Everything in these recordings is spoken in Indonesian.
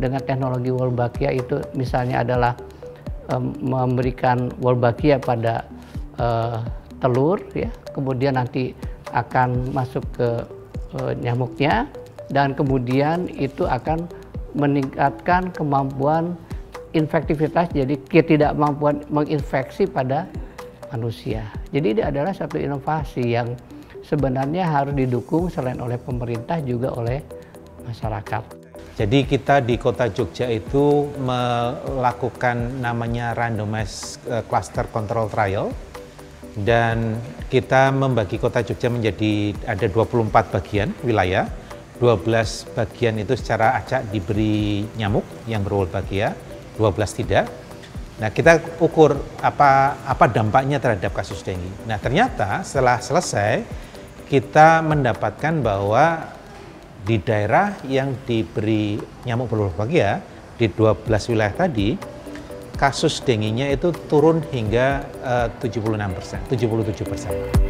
dengan teknologi Wolbachia itu misalnya adalah memberikan Wolbachia pada telur, ya, kemudian nanti akan masuk ke nyamuknya, dan kemudian itu akan meningkatkan kemampuan infektivitas, jadi ketidakmampuan menginfeksi pada manusia. Jadi ini adalah satu inovasi yang sebenarnya harus didukung selain oleh pemerintah juga oleh masyarakat. Jadi kita di Kota Jogja itu melakukan namanya randomized cluster control trial, dan kita membagi Kota Jogja menjadi ada 24 bagian wilayah. 12 bagian itu secara acak diberi nyamuk yang berwolbachia, 12 tidak. Nah, kita ukur apa dampaknya terhadap kasus dengue. Nah, ternyata setelah selesai kita mendapatkan bahwa di daerah yang diberi nyamuk berwolbachia di 12 wilayah tadi, kasus dengue-nya itu turun hingga 76%, 77%.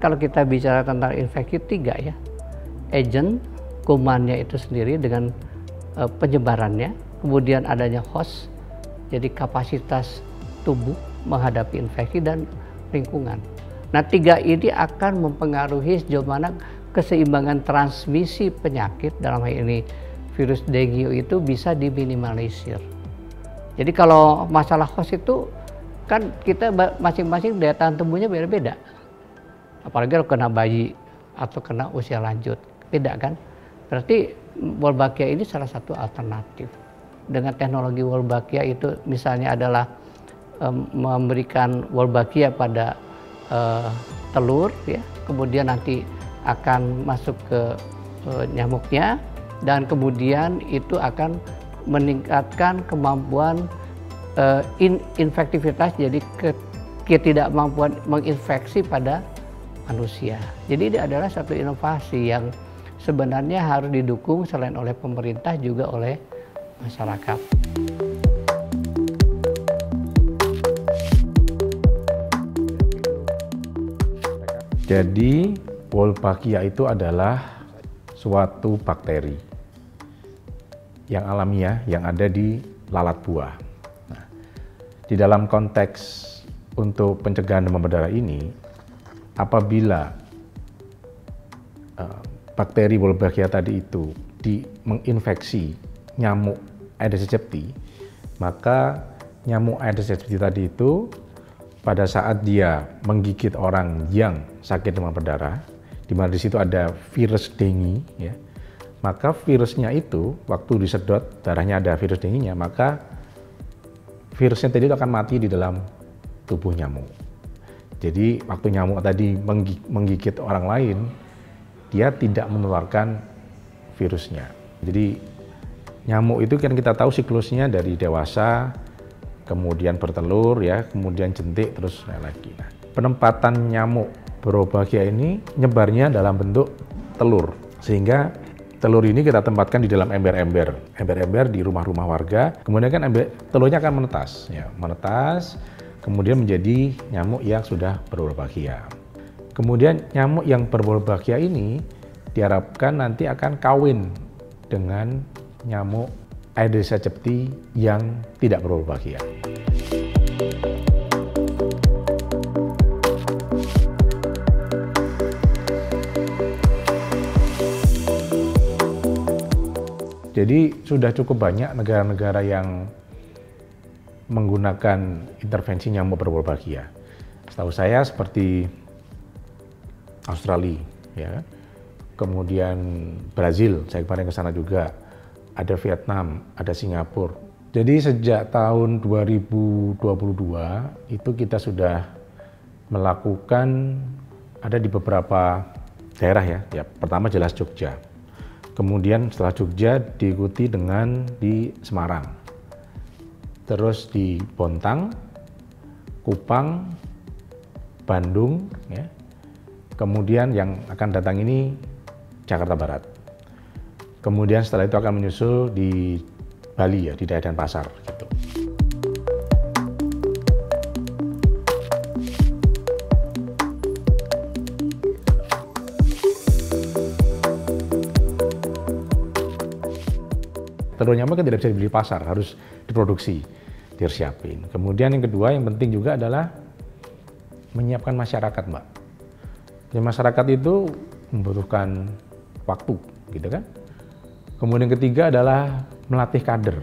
Kalau kita bicara tentang infeksi, 3 ya, agent, kumannya itu sendiri dengan penyebarannya, kemudian adanya host, jadi kapasitas tubuh menghadapi infeksi, dan lingkungan. Nah, 3 ini akan mempengaruhi sejauh mana keseimbangan transmisi penyakit, dalam hal ini virus dengue itu bisa diminimalisir. Jadi kalau masalah host itu kan kita masing-masing daya tahan tubuhnya beda-beda. Apalagi kalau kena bayi atau kena usia lanjut, beda kan? Berarti Wolbachia ini salah satu alternatif. Dengan teknologi Wolbachia itu misalnya adalah memberikan Wolbachia pada telur, ya, kemudian nanti akan masuk ke nyamuknya, dan kemudian itu akan meningkatkan kemampuan infektivitas, jadi ketidakmampuan menginfeksi pada manusia. Jadi ini adalah satu inovasi yang sebenarnya harus didukung selain oleh pemerintah juga oleh masyarakat. Jadi Wolbachia itu adalah suatu bakteri yang alamiah yang ada di lalat buah. Nah, di dalam konteks untuk pencegahan demam berdarah ini, apabila bakteri Wolbachia tadi itu menginfeksi nyamuk Aedes aegypti, maka nyamuk Aedes aegypti tadi itu pada saat dia menggigit orang yang sakit demam berdarah, di mana di situ ada virus dengue, ya, maka virusnya itu waktu disedot darahnya ada virus dengue-nya, maka virusnya tadi itu akan mati di dalam tubuh nyamuk. Jadi waktu nyamuk tadi menggigit orang lain, dia tidak menularkan virusnya. Jadi nyamuk itu kan kita tahu siklusnya dari dewasa, kemudian bertelur, ya, kemudian jentik, terus naik lagi. Nah, penempatan nyamuk berwolbachia ini nyebarnya dalam bentuk telur, sehingga telur ini kita tempatkan di dalam ember-ember di rumah-rumah warga. Kemudian kan telurnya akan menetas, ya, kemudian menjadi nyamuk yang sudah berwolbachia. Kemudian nyamuk yang berwolbachia ini diharapkan nanti akan kawin dengan nyamuk Aedes aegypti yang tidak berwolbachia. Jadi sudah cukup banyak negara-negara yang menggunakan intervensi nyamuk berwolbachia. Setahu saya seperti Australia, ya, kemudian Brazil, saya kemarin ke sana juga, ada Vietnam, ada Singapura. Jadi sejak tahun 2022 itu kita sudah melakukan ada di beberapa daerah ya. Ya, pertama jelas Jogja. Kemudian setelah Jogja diikuti dengan di Semarang. Terus di Bontang, Kupang, Bandung ya. Kemudian yang akan datang ini Jakarta Barat. Kemudian setelah itu akan menyusul di Bali ya, di daerah Denpasar gitu. Telur nyamuk kan tidak bisa dibeli di pasar, harus diproduksi, disiapin. Kemudian yang kedua yang penting juga adalah menyiapkan masyarakat, Mbak. Jadi masyarakat itu membutuhkan waktu, gitu kan. Kemudian ketiga adalah melatih kader.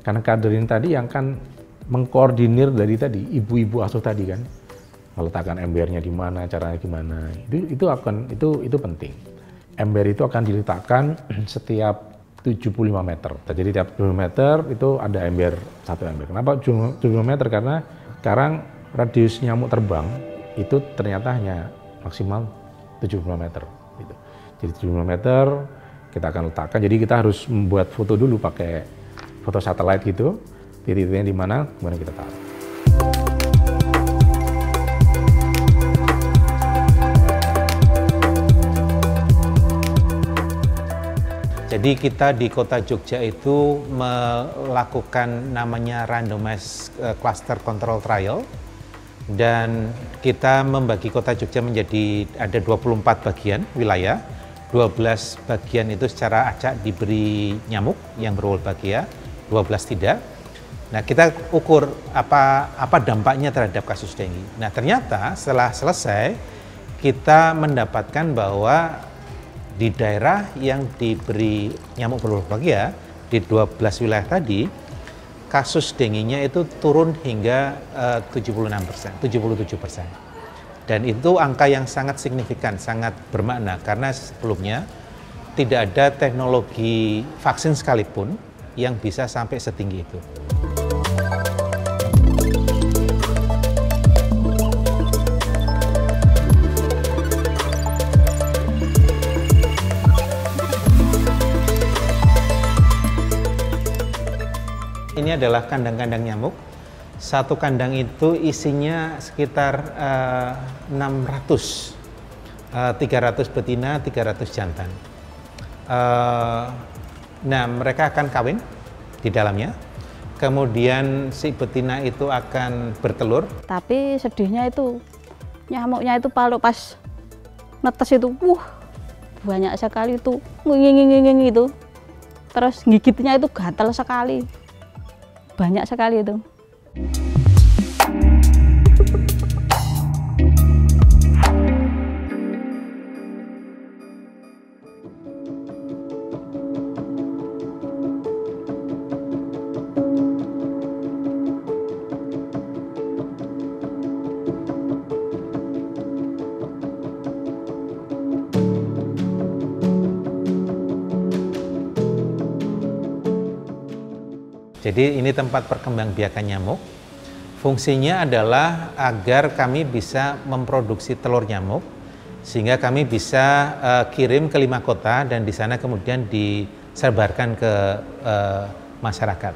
Karena kader ini tadi yang akan mengkoordinir dari tadi, ibu-ibu asuh tadi kan. Meletakkan embernya di mana, caranya gimana. Itu penting. Ember itu akan diletakkan setiap 75 meter. Jadi tiap 75 meter itu ada satu ember. Kenapa 75 meter? Karena sekarang radius nyamuk terbang itu ternyata hanya maksimal 75 meter. Gitu. Jadi 75 meter kita akan letakkan. Jadi kita harus membuat foto dulu pakai foto satelit gitu. Titik-titiknya di mana, kemudian kita taruh. Jadi kita di Kota Jogja itu melakukan namanya randomized cluster control trial, dan kita membagi Kota Jogja menjadi ada 24 bagian wilayah. 12 bagian itu secara acak diberi nyamuk yang berwolbachia, 12 tidak. Nah, kita ukur apa dampaknya terhadap kasus dengue. Nah, ternyata setelah selesai kita mendapatkan bahwa di daerah yang diberi nyamuk berwolbachia di 12 wilayah tadi, kasus dengue-nya itu turun hingga 76%, 77%. Dan itu angka yang sangat signifikan, sangat bermakna, karena sebelumnya tidak ada teknologi vaksin sekalipun yang bisa sampai setinggi itu. Ini adalah kandang-kandang nyamuk. Satu kandang itu isinya sekitar 600, 300 betina, 300 jantan. Nah, mereka akan kawin di dalamnya. Kemudian si betina itu akan bertelur. Tapi sedihnya itu nyamuknya itu kalau pas netes itu, banyak sekali itu, nging itu. Terus gigitnya itu gatal sekali, banyak sekali itu. Jadi ini tempat perkembangbiakan nyamuk. Fungsinya adalah agar kami bisa memproduksi telur nyamuk, sehingga kami bisa kirim ke 5 kota dan di sana kemudian disebarkan ke masyarakat.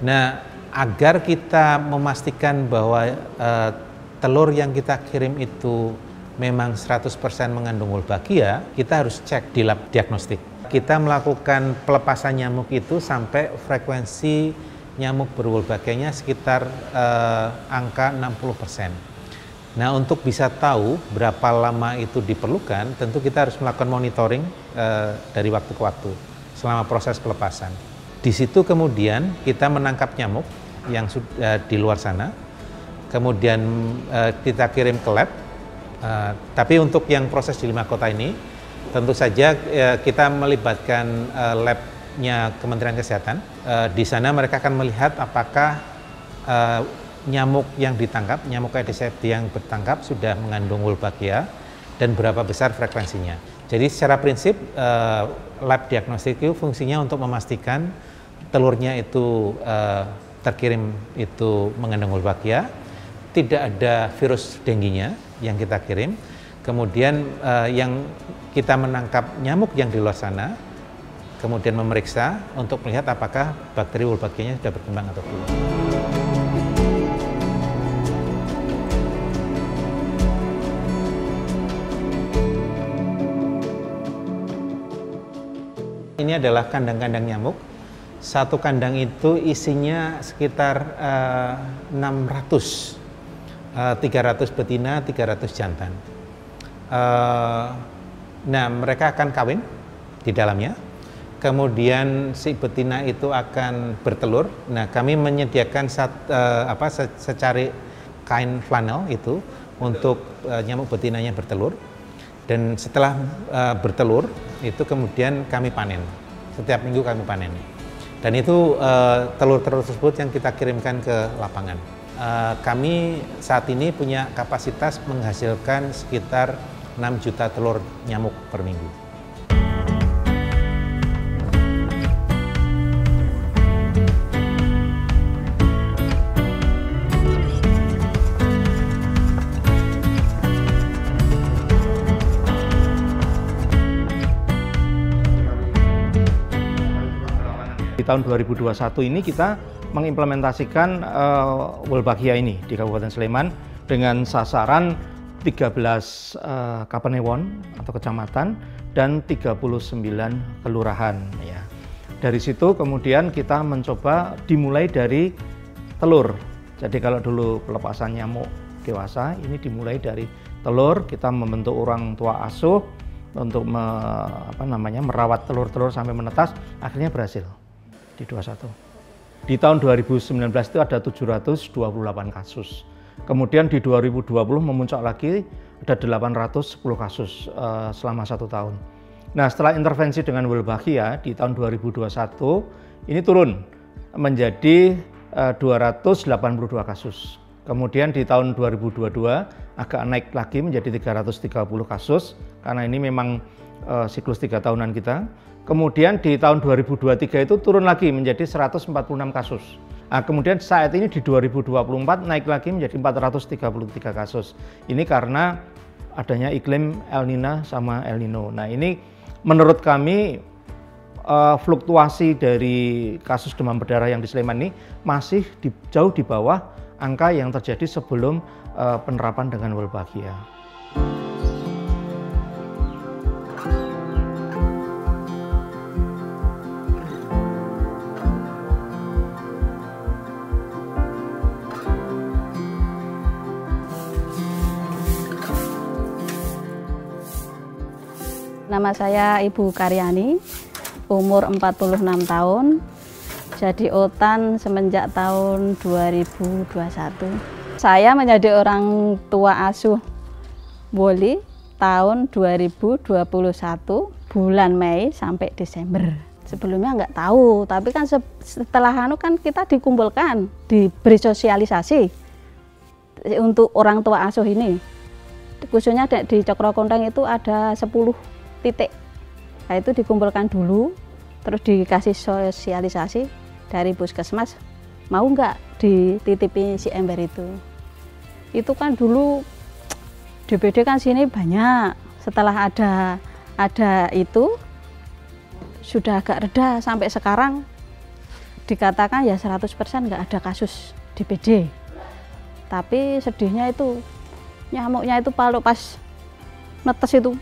Nah, agar kita memastikan bahwa telur yang kita kirim itu memang 100% mengandung wolbachia, kita harus cek di lab diagnostik. Kita melakukan pelepasan nyamuk itu sampai frekuensi nyamuk berwolbachianya sekitar angka 60%. Nah, untuk bisa tahu berapa lama itu diperlukan, tentu kita harus melakukan monitoring dari waktu ke waktu selama proses pelepasan. Di situ kemudian kita menangkap nyamuk yang sudah di luar sana, kemudian kita kirim ke lab. Tapi untuk yang proses di 5 kota ini, tentu saja kita melibatkan labnya Kementerian Kesehatan. Di sana mereka akan melihat apakah nyamuk yang ditangkap, nyamuk Aedes aegypti yang bertangkap sudah mengandung wolbachia dan berapa besar frekuensinya. Jadi secara prinsip lab diagnostik itu fungsinya untuk memastikan telurnya itu terkirim itu mengandung Wolbachia, tidak ada virus dengginya yang kita kirim. Kemudian yang kita menangkap nyamuk yang di luar sana, kemudian memeriksa untuk melihat apakah bakteri Wolbachia-nya sudah berkembang atau belum. Ini adalah kandang-kandang nyamuk. Satu kandang itu isinya sekitar 600, 300 betina, 300 jantan. Nah, mereka akan kawin di dalamnya. Kemudian si betina itu akan bertelur. Nah, kami menyediakan secari kain flanel itu untuk nyamuk betinanya bertelur. Dan setelah bertelur itu kemudian kami panen. Setiap minggu kami panen. Dan itu telur-telur tersebut yang kita kirimkan ke lapangan. Kami saat ini punya kapasitas menghasilkan sekitar 6 juta telur nyamuk per minggu. Di tahun 2021 ini kita mengimplementasikan Wolbachia ini di Kabupaten Sleman dengan sasaran 13 kapanewon atau kecamatan dan 39 kelurahan. Ya. Dari situ kemudian kita mencoba dimulai dari telur. Jadi kalau dulu pelepasan nyamuk dewasa, ini dimulai dari telur. Kita membentuk orang tua asuh untuk merawat telur-telur sampai menetas. Akhirnya berhasil di 21. Di tahun 2019 itu ada 728 kasus. Kemudian di 2020 memuncak lagi ada 810 kasus selama 1 tahun. Nah, setelah intervensi dengan Wolbachia di tahun 2021 ini turun menjadi 282 kasus. Kemudian di tahun 2022 agak naik lagi menjadi 330 kasus karena ini memang siklus 3 tahunan kita. Kemudian di tahun 2023 itu turun lagi menjadi 146 kasus. Nah, kemudian saat ini di 2024 naik lagi menjadi 433 kasus. Ini karena adanya iklim El Nino sama El Nino. Nah, ini menurut kami fluktuasi dari kasus demam berdarah yang di Sleman ini masih jauh di bawah angka yang terjadi sebelum penerapan dengan Wolbachia. Nama saya Ibu Karyani, umur 46 tahun, jadi OTAN semenjak tahun 2021. Saya menjadi orang tua asuh Woli tahun 2021, bulan Mei sampai Desember. Sebelumnya nggak tahu, tapi kan setelah kan kita dikumpulkan, diberi sosialisasi untuk orang tua asuh ini. Khususnya di Cokro Konteng itu ada 10 titik. Nah, itu dikumpulkan dulu, terus dikasih sosialisasi dari puskesmas, mau nggak dititipi si ember itu. Itu kan dulu DBD kan sini banyak. Setelah ada itu sudah agak reda, sampai sekarang dikatakan ya 100% nggak ada kasus DBD. Tapi sedihnya itu nyamuknya itu kalau pas netes itu,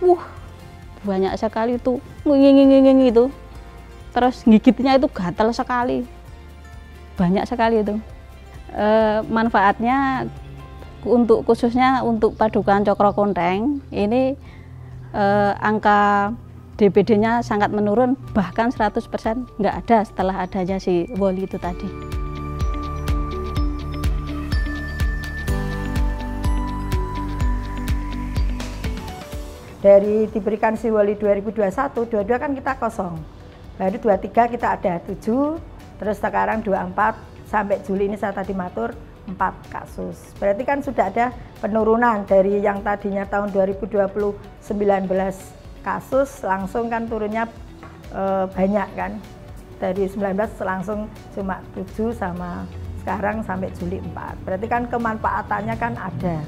banyak sekali itu nging itu, terus gigitnya itu gatal sekali, banyak sekali itu. Manfaatnya khususnya untuk Padukuhan Cokro Konteng ini angka DBD-nya sangat menurun, bahkan 100% nggak ada setelah adanya si Woli itu tadi. Dari diberikan si Woli 2021, 22 kan kita kosong. Baru 23 kita ada 7, terus sekarang 24, sampai Juli ini saya tadi matur 4 kasus. Berarti kan sudah ada penurunan dari yang tadinya tahun 2020 19 kasus, langsung kan turunnya banyak kan. dari 19 langsung cuma 7 sama sekarang sampai Juli 4. Berarti kan kemanfaatannya kan ada.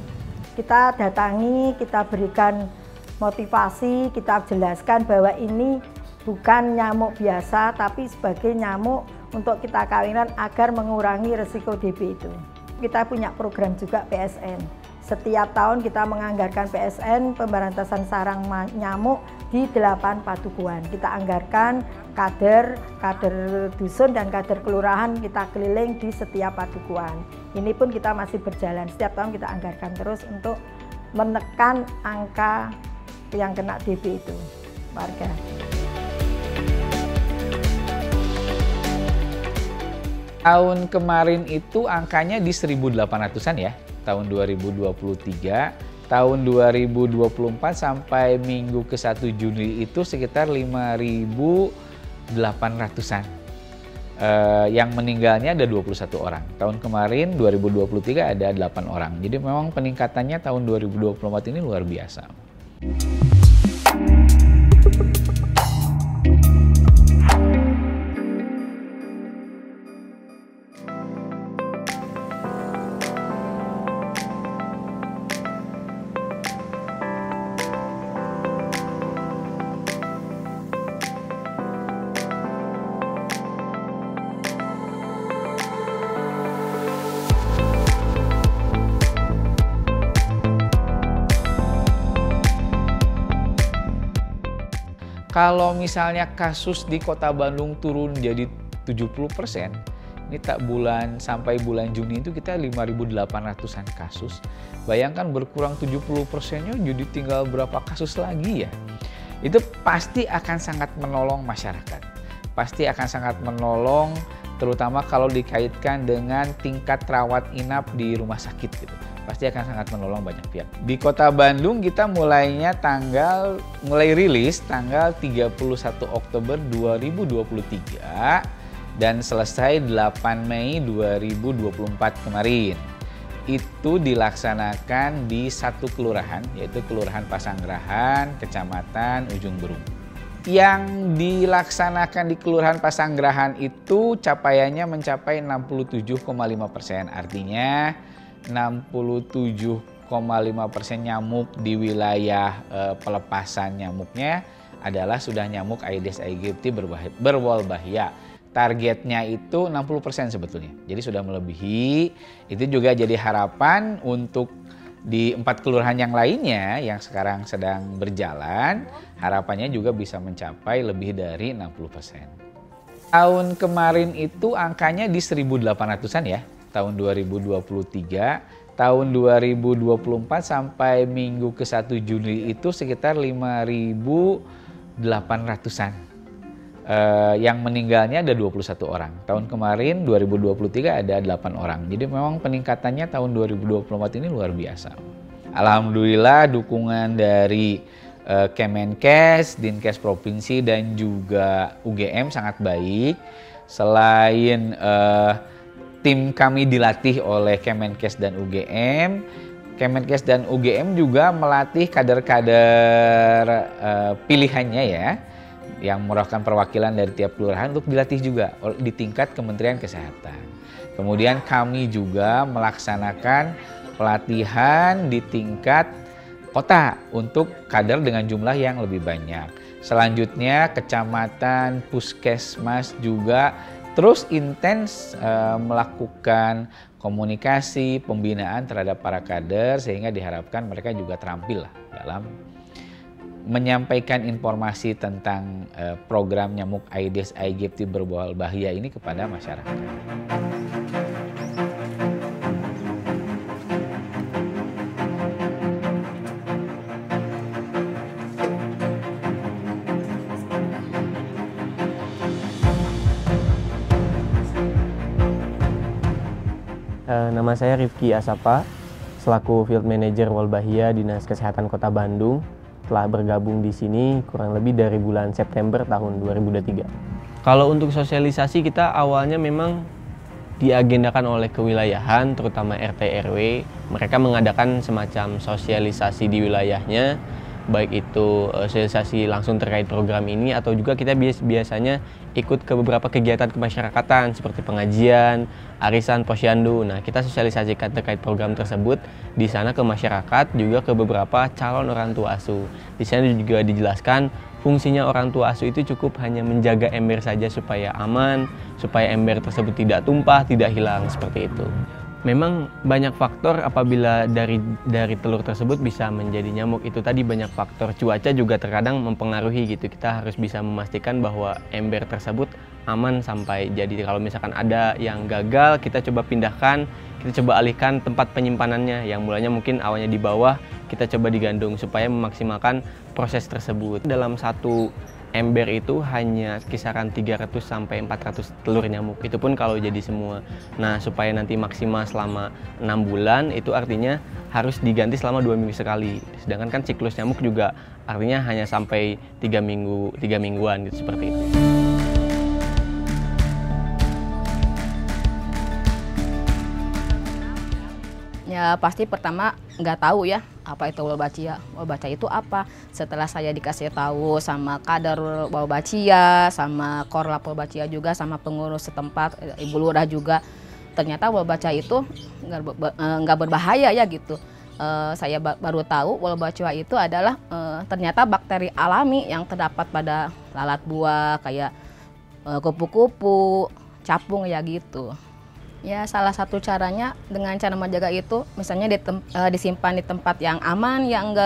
Kita datangi, kita berikan motivasi, kita jelaskan bahwa ini bukan nyamuk biasa tapi sebagai nyamuk untuk kita kawinan agar mengurangi resiko DB itu. Kita punya program juga PSN. Setiap tahun kita menganggarkan PSN pemberantasan sarang nyamuk di 8 padukuhan. Kita anggarkan kader dusun dan kader kelurahan kita keliling di setiap padukuhan. Ini pun kita masih berjalan. Setiap tahun kita anggarkan terus untuk menekan angka yang kena DB itu warga. Tahun kemarin itu angkanya di 1.800-an ya, tahun 2023. Tahun 2024 sampai minggu ke 1 Juni itu sekitar 5.800-an. Yang meninggalnya ada 21 orang. Tahun kemarin 2023 ada 8 orang. Jadi memang peningkatannya tahun 2024 ini luar biasa. Kalau misalnya kasus di Kota Bandung turun jadi 70%, ini sampai bulan Juni itu kita 5.800-an kasus. Bayangkan berkurang 70%-nya jadi tinggal berapa kasus lagi ya. Itu pasti akan sangat menolong masyarakat. Pasti akan sangat menolong terutama kalau dikaitkan dengan tingkat rawat inap di rumah sakit gitu. Pasti akan sangat menolong banyak pihak. Di Kota Bandung kita mulai rilis tanggal 31 Oktober 2023 dan selesai 8 Mei 2024 kemarin. Itu dilaksanakan di 1 kelurahan, yaitu Kelurahan Pasanggerahan, Kecamatan Ujung Berung. Yang dilaksanakan di Kelurahan Pasanggerahan itu capaiannya mencapai 67,5%. Artinya 67,5% nyamuk di wilayah pelepasan nyamuknya adalah sudah nyamuk Aedes aegypti berwolbachia. Targetnya itu 60% sebetulnya. Jadi sudah melebihi. Itu juga jadi harapan untuk di 4 kelurahan yang lainnya yang sekarang sedang berjalan, harapannya juga bisa mencapai lebih dari 60%. Tahun kemarin itu angkanya di 1.800-an ya. Tahun 2023, tahun 2024 sampai minggu ke 1 Juni itu sekitar 5.800-an. Yang meninggalnya ada 21 orang. Tahun kemarin 2023 ada 8 orang. Jadi memang peningkatannya tahun 2024 ini luar biasa. Alhamdulillah dukungan dari Kemenkes, Dinkes Provinsi dan juga UGM sangat baik. Selain tim kami dilatih oleh Kemenkes dan UGM. Kemenkes dan UGM juga melatih kader-kader pilihannya ya, yang merupakan perwakilan dari tiap kelurahan untuk dilatih juga di tingkat Kementerian Kesehatan. Kemudian kami juga melaksanakan pelatihan di tingkat kota untuk kader dengan jumlah yang lebih banyak. Selanjutnya kecamatan, puskesmas juga terus intens melakukan komunikasi, pembinaan terhadap para kader sehingga diharapkan mereka juga terampil lah dalam menyampaikan informasi tentang program nyamuk Aedes aegypti berwolbachia ini kepada masyarakat. Nama saya Rifki Asapa, selaku Field Manager Wolbachia Dinas Kesehatan Kota Bandung, telah bergabung di sini kurang lebih dari bulan September tahun 2023. Kalau untuk sosialisasi kita awalnya memang diagendakan oleh kewilayahan, terutama RT RW. Mereka mengadakan semacam sosialisasi di wilayahnya baik itu sosialisasi langsung terkait program ini atau juga kita biasanya ikut ke beberapa kegiatan kemasyarakatan seperti pengajian, arisan, posyandu. Nah, kita sosialisasikan terkait program tersebut di sana ke masyarakat, juga ke beberapa calon orang tua asuh. Di sana juga dijelaskan fungsinya orang tua asuh itu cukup hanya menjaga ember saja supaya aman, supaya ember tersebut tidak tumpah, tidak hilang, seperti itu. Memang banyak faktor apabila dari telur tersebut bisa menjadi nyamuk. Itu tadi banyak faktor, cuaca juga terkadang mempengaruhi gitu. Kita harus bisa memastikan bahwa ember tersebut aman sampai jadi. Kalau misalkan ada yang gagal, kita coba pindahkan, kita coba alihkan tempat penyimpanannya. Yang mulanya mungkin awalnya di bawah, kita coba digandung supaya memaksimalkan proses tersebut. Dalam satu ember itu hanya kisaran 300 sampai 400 telur nyamuk. Itu pun kalau jadi semua. Nah, supaya nanti maksimal selama 6 bulan, itu artinya harus diganti selama 2 minggu sekali. Sedangkan kan siklus nyamuk juga artinya hanya sampai 3 mingguan gitu, seperti itu. Ya pasti pertama nggak tahu ya apa itu Wolbachia. Wolbachia itu apa? Setelah saya dikasih tahu sama kader Wolbachia, sama Korlap Wolbachia juga, sama pengurus setempat, Ibu Lurah juga, ternyata Wolbachia itu nggak berbahaya ya gitu. Saya baru tahu Wolbachia itu adalah ternyata bakteri alami yang terdapat pada lalat buah kayak kupu-kupu, capung ya gitu. Ya salah satu caranya dengan cara menjaga itu misalnya disimpan di tempat yang aman, yang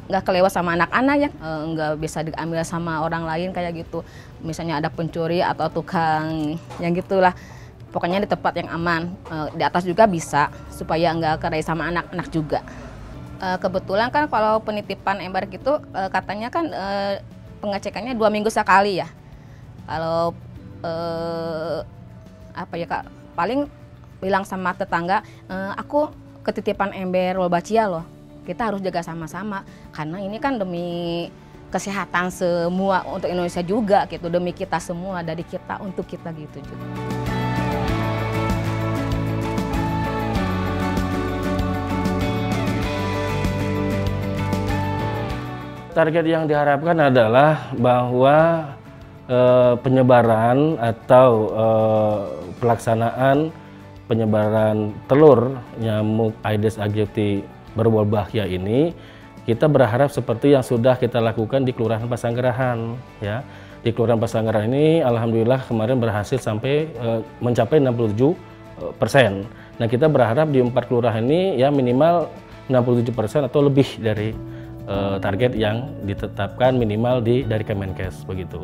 nggak kelewat sama anak-anak ya, nggak bisa diambil sama orang lain kayak gitu. Misalnya ada pencuri atau tukang yang gitulah. Pokoknya di tempat yang aman, di atas juga bisa supaya nggak keraih sama anak-anak juga. Kebetulan kan kalau penitipan ember gitu katanya kan pengecekannya 2 minggu sekali ya. Kalau apa ya Kak, paling bilang sama tetangga, aku ketitipan ember Wolbachia loh, kita harus jaga sama-sama karena ini kan demi kesehatan semua untuk Indonesia juga gitu, demi kita semua, dari kita untuk kita gitu juga. Target yang diharapkan adalah bahwa penyebaran atau pelaksanaan penyebaran telur nyamuk Aedes aegypti berwolbachia ini, kita berharap seperti yang sudah kita lakukan di Kelurahan Pasanggerahan ya. Di Kelurahan Pasanggerahan ini alhamdulillah kemarin berhasil sampai mencapai 67%. Nah, kita berharap di 4 kelurahan ini ya minimal 67% atau lebih dari target yang ditetapkan minimal dari Kemenkes begitu.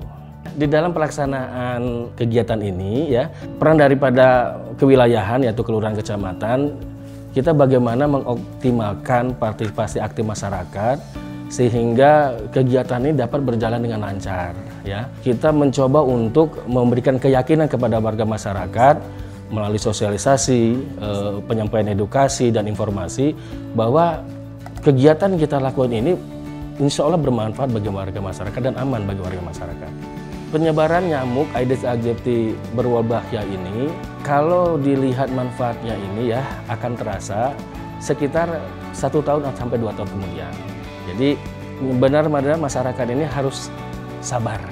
Di dalam pelaksanaan kegiatan ini ya, peran daripada kewilayahan yaitu kelurahan kecamatan, kita bagaimana mengoptimalkan partisipasi aktif masyarakat sehingga kegiatan ini dapat berjalan dengan lancar ya. Kita mencoba untuk memberikan keyakinan kepada warga masyarakat melalui sosialisasi, penyampaian edukasi dan informasi bahwa kegiatan yang kita lakukan ini insya Allah bermanfaat bagi warga masyarakat dan aman bagi warga masyarakat. Penyebaran nyamuk Aedes aegypti berwolbachia ini, kalau dilihat manfaatnya ini ya akan terasa sekitar 1 tahun sampai 2 tahun kemudian. Jadi benar-benar masyarakat ini harus sabar.